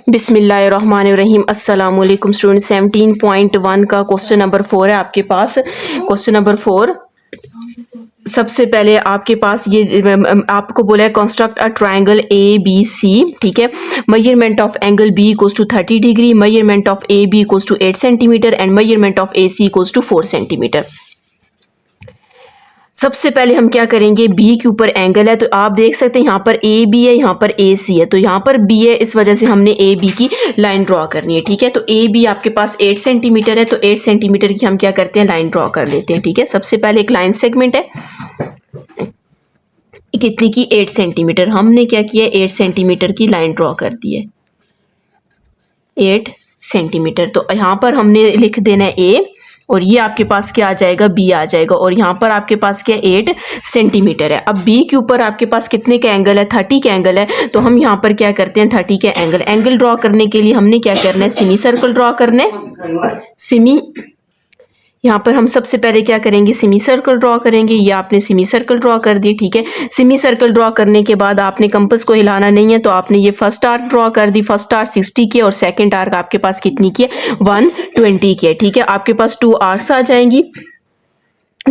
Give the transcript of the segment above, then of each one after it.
बिस्मिल्लाहिर्रहमानिर्रहीम अस्सलामुअलैकुम स्टूडेंट 17.1 का क्वेश्चन नंबर 4 है आपके पास। क्वेश्चन नंबर 4 सबसे पहले आपके पास ये आपको बोला है construct a triangle A B C, ठीक है। Measurement of angle B equals to 30 degree, measurement of A B equals to 8 centimetre and measurement of A C equals to 4 centimetre. सबसे पहले हम क्या करेंगे, बी के ऊपर एंगल है तो आप देख सकते हैं यहाँ पर ए बी है, यहाँ पर ए सी है, तो यहाँ पर बी है, इस वजह से हमने ए बी की लाइन ड्रॉ करनी है, ठीक है। तो ए बी आपके पास 8 सेंटीमीटर है, तो 8 सेंटीमीटर की हम क्या करते हैं, लाइन ड्रॉ कर लेते हैं, ठीक है। सबसे पहले एक लाइन सेगमेंट है कितनी की 8 सेंटीमीटर, हमने क्या किया 8 सेंटीमीटर की लाइन ड्रॉ कर दी है 8 सेंटीमीटर। तो यहाँ पर हमने लिख देना है ए और ये आपके पास क्या आ जाएगा, बी आ जाएगा, और यहाँ पर आपके पास क्या 8 सेंटीमीटर है। अब बी के ऊपर आपके पास कितने का एंगल है, 30 का एंगल है, तो हम यहाँ पर क्या करते हैं 30 का एंगल ड्रॉ करने के लिए हमने क्या करना है, सेमी सर्कल ड्रॉ करना है। यहाँ पर हम सबसे पहले क्या करेंगे, सेमी सर्कल ड्रॉ करेंगे। ये आपने सेमी सर्कल ड्रॉ कर दी, ठीक है। सेमी सर्कल ड्रॉ करने के बाद आपने कंपास को हिलाना नहीं है, तो आपने ये फर्स्ट आर्क ड्रॉ कर दी। फर्स्ट आर्क 60 की और सेकंड आर्क आपके पास कितनी की है, 120 की है, ठीक है। आपके पास 2 आर्क्स आ जाएंगी,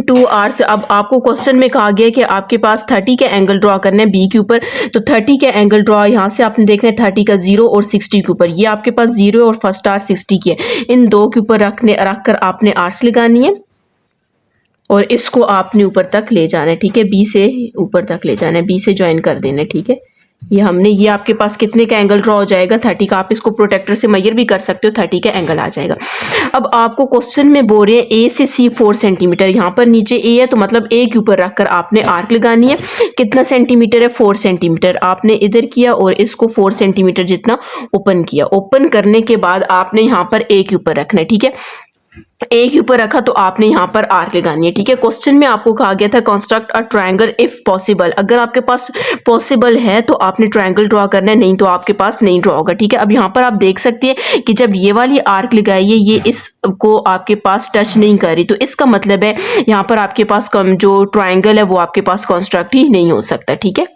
2 आर्क्स। अब आपको क्वेश्चन में कहा गया कि आपके पास 30 का एंगल ड्रॉ करना है बी के ऊपर, तो 30 का एंगल ड्रॉ यहाँ से आपने देखना है 30 का 0 और 60 के ऊपर। ये आपके पास 0 और फर्स्ट आर्क 60 की है, इन दो के ऊपर रख कर आपने आर्क्स लगानी है और इसको आपने ऊपर तक ले जाना है, ठीक है। बी से ऊपर तक ले जाना है, बी से ज्वाइन कर देना है, ठीक है। ये आपके पास कितने का एंगल ड्रॉ हो जाएगा, 30 का। आप इसको प्रोटेक्टर से मेजर भी कर सकते हो, 30 का एंगल आ जाएगा। अब आपको क्वेश्चन में बोल रहे हैं ए से सी 4 सेंटीमीटर, यहाँ पर नीचे ए है तो मतलब ए के ऊपर रखकर आपने आर्क लगानी है। कितना सेंटीमीटर है, 4 सेंटीमीटर। आपने इधर किया और इसको 4 सेंटीमीटर जितना ओपन किया। ओपन करने के बाद आपने यहाँ पर ए के ऊपर रखना है, ठीक है। ए के ऊपर रखा तो आपने यहाँ पर आर्क लगानी है, ठीक है। क्वेश्चन में आपको कहा गया था construct a triangle if possible. अगर आपके पास पॉसिबल है तो आपने ट्रायंगल ड्रॉ करना है, नहीं तो आपके पास नहीं ड्रॉ होगा, ठीक है। अब यहाँ पर आप देख सकते हैं कि जब ये वाली आर्क लगाई है ये इसको आपके पास टच नहीं कर रही, तो इसका मतलब है यहाँ पर आपके पास जो ट्रायंगल है वो आपके पास कंस्ट्रक्ट ही नहीं हो सकता, ठीक है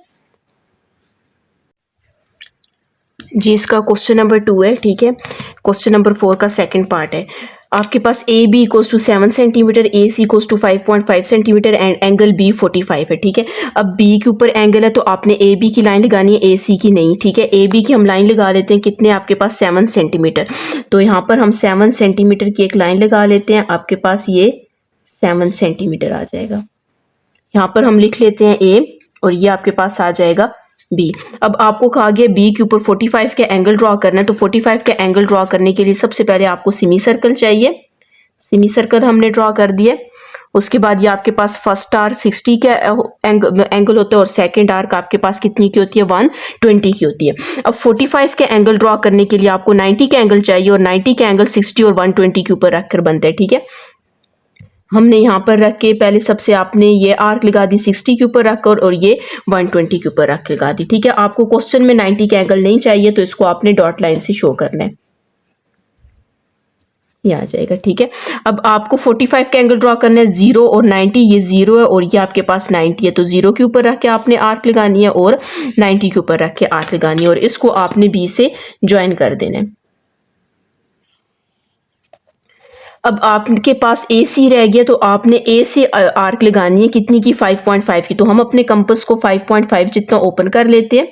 जी। इसका क्वेश्चन नंबर 2 है, ठीक है। क्वेश्चन नंबर 4 का सेकंड पार्ट है। आपके पास A B equals to 7 centimetre, A C equals to 5.5 centimetre and angle B 45 है, ठीक है। अब बी के ऊपर एंगल है तो आपने ए बी की लाइन लगानी है, ए सी की नहीं, ठीक है। ए बी की हम लाइन लगा लेते हैं, कितने आपके पास 7 सेंटीमीटर, तो यहाँ पर हम 7 सेंटीमीटर की एक लाइन लगा लेते हैं। आपके पास ये 7 सेंटीमीटर आ जाएगा। यहाँ पर हम लिख लेते हैं ए और ये आपके पास आ जाएगा बी। अब आपको कहा गया बी के ऊपर 45 का एंगल ड्रॉ करना है, तो 45 का एंगल ड्रॉ करने के लिए सबसे पहले आपको सेमी सर्कल चाहिए। सेमी सर्कल हमने ड्रॉ कर दिया। उसके बाद ये आपके पास फर्स्ट आर्क 60 का एंगल होता है और सेकंड आर्क आपके पास कितनी की होती है, 120 की होती है। अब 45 का एंगल ड्रॉ करने के लिए आपको 90 का एंगल चाहिए और 90 का एंगल 60 और 120 के ऊपर रखकर बनता है, ठीक है। हमने यहाँ पर रख के पहले सबसे आपने ये आर्क लगा दी 60 के ऊपर रखकर और ये 120 के ऊपर रख लगा दी, ठीक है। आपको क्वेश्चन में 90 का एंगल नहीं चाहिए तो इसको आपने डॉट लाइन से शो करना है, ये आ जाएगा, ठीक है। अब आपको 45 का एंगल ड्रॉ करना है, 0 और 90, ये 0 है और ये आपके पास 90 है, तो 0 के ऊपर रख के आपने आर्क लगानी है और 90 के ऊपर रख के आर्क लगानी है और इसको आपने बी से ज्वाइन कर देना है। अब आपके पास ए सी रह गया तो आपने ए से आर्क लगानी है, कितनी की 5.5 की, तो हम अपने कंपास को 5.5 जितना ओपन कर लेते हैं।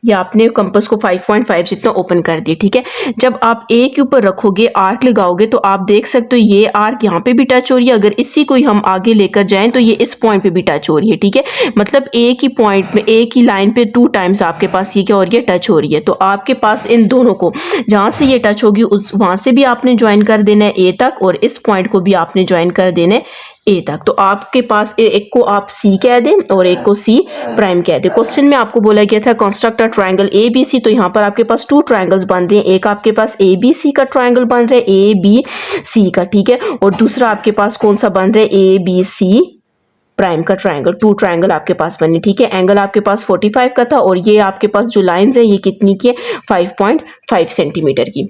या आपने कंपास को 5.5 जितना ओपन कर दिया, ठीक है। जब आप ए के ऊपर रखोगे आर्क लगाओगे तो आप देख सकते हो ये आर्क यहाँ पे भी टच हो रही है। अगर इसी को हम आगे लेकर जाएं तो ये इस पॉइंट पे भी टच हो रही है, ठीक है। मतलब ए की पॉइंट में, ए की लाइन पे 2 टाइम्स आपके पास ये क्या हो रही है, टच हो रही है। तो आपके पास इन दोनों को जहाँ से ये टच होगी वहाँ से भी आपने ज्वाइन कर देना है ए तक और इस पॉइंट को भी आपने ज्वाइन कर देना है ए तक। तो आपके पास एक को आप सी कह दें और एक को सी प्राइम कह दें। क्वेश्चन में आपको बोला गया था construct a triangle A B C, तो यहाँ पर आपके पास 2 ट्रायंगल्स बन रहे हैं। एक आपके पास ए बी सी का ट्रायंगल बन रहा है, ए बी सी का, ठीक है। और दूसरा आपके पास कौन सा बन रहा है, ए बी सी प्राइम का ट्रायंगल। 2 ट्रायंगल आपके पास बने, ठीक है। एंगल आपके पास 45 का था और ये आपके पास जो लाइंस है ये कितनी की है, 5.5 सेंटीमीटर की।